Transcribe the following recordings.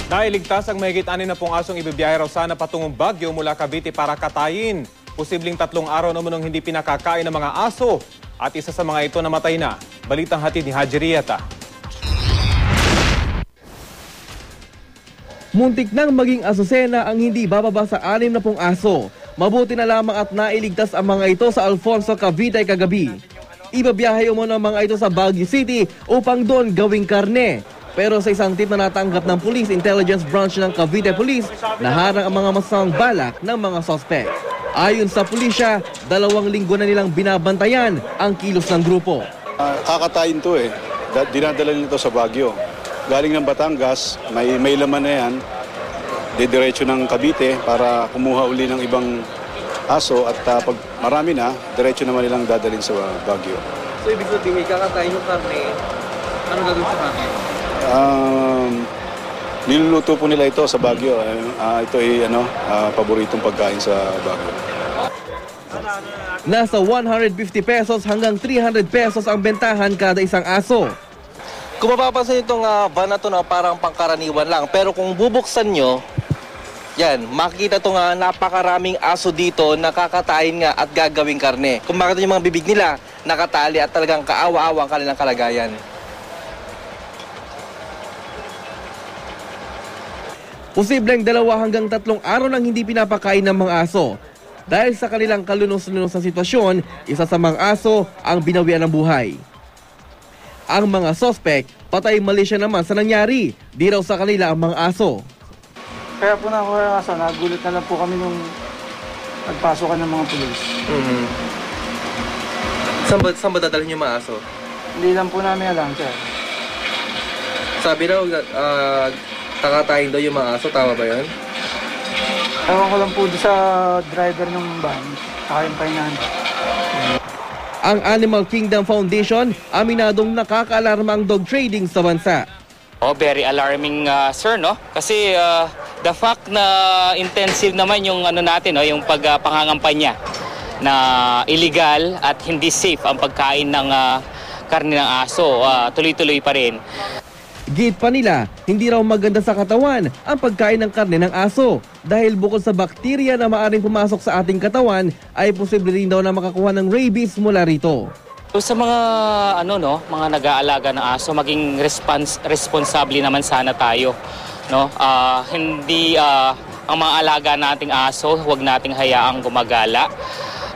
Nailigtas ang mahigit 6 asong ibibiyahe raw sana patungong Baguio mula Cavite para katayin. Posibleng 3 araw na munong hindi pinakakain ng mga aso. At isa sa mga ito namatay na. Balitang hatid ni Haji Rieta. Muntik nang maging asusena ang hindi bababa sa 60 aso. Mabuti na lamang at nailigtas ang mga ito sa Alfonso, Cavite kagabi. Ibabiyahe umano ang mga ito sa Baguio City upang doon gawing karne. Pero sa isang tip na natanggap ng Police Intelligence Branch ng Cavite Police, naharang ang mga masamang balak ng mga suspect. Ayon sa pulisya, 2 linggo na nilang binabantayan ang kilos ng grupo. Kakatayin to eh. Dinadala nito sa Baguio. Galing ng Batangas, may laman na yan. Didiretso ng Cavite para kumuha uli ng ibang aso at pag marami na, diretso naman nilang dadalhin sa Baguio. So ibig sabihin, kakatayin yung karne, ano gagawin sa karne? Niluluto po nila ito sa Baguio. Ito ay paboritong pagkain sa Baguio. Nasa 150 pesos hanggang 300 pesos ang bentahan kada isang aso. Kung mapapansin itong van na ito na parang pangkaraniwan lang, pero kung bubuksan nyo, yan, makikita ito nga napakaraming aso dito na kakatayin nga at gagawing karne. Kung makita nyo mga bibig nila, nakatali at talagang kaawa-awa ang kanilang kalagayan. Posibleng 2 hanggang 3 araw nang hindi pinapakain ng mga aso. Dahil sa kanilang kalunos-lunos na sitwasyon, isa sa mga aso ang binawian ng buhay. Ang mga sospek, patay mali siya naman sa nangyari. Di raw sa kanila ang mga aso. Kaya po na ako aso, nagulat na lang po kami nung nagpasokan ng mga pulis. Saan ba dadalhin yung mga aso? Hindi lang po namin alam, sir. Sabi raw, kakatayin daw yung mga aso, tama ba yun? Ewan ko lang po sa driver ng van, saka yung painahan. Ang Animal Kingdom Foundation, aminadong nakakaalarma ang dog trading sa bansa. Very alarming, sir, no? Kasi the fact na intensive naman yung natin, no, yung pangangampanya na illegal at hindi safe ang pagkain ng karne ng aso, tuloy-tuloy pa rin. Gate pa nila, hindi raw maganda sa katawan ang pagkain ng karne ng aso dahil bukod sa bakterya na maaaring pumasok sa ating katawan ay posible rin daw na makakuha ng rabies mula rito. So, sa mga mga nag-aalaga ng aso, maging responsable naman sana tayo, no? Hindi ang mga alaga nating aso, huwag nating hayaang gumagala.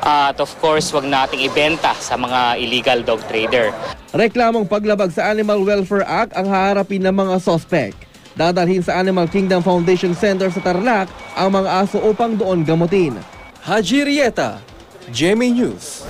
At of course, huwag nating ibenta sa mga illegal dog trader. Reklamong paglabag sa Animal Welfare Act ang haharapin ng mga sospek. Dadalhin sa Animal Kingdom Foundation Center sa Tarlac ang mga aso upang doon gamutin. Haji Rieta, GMA News.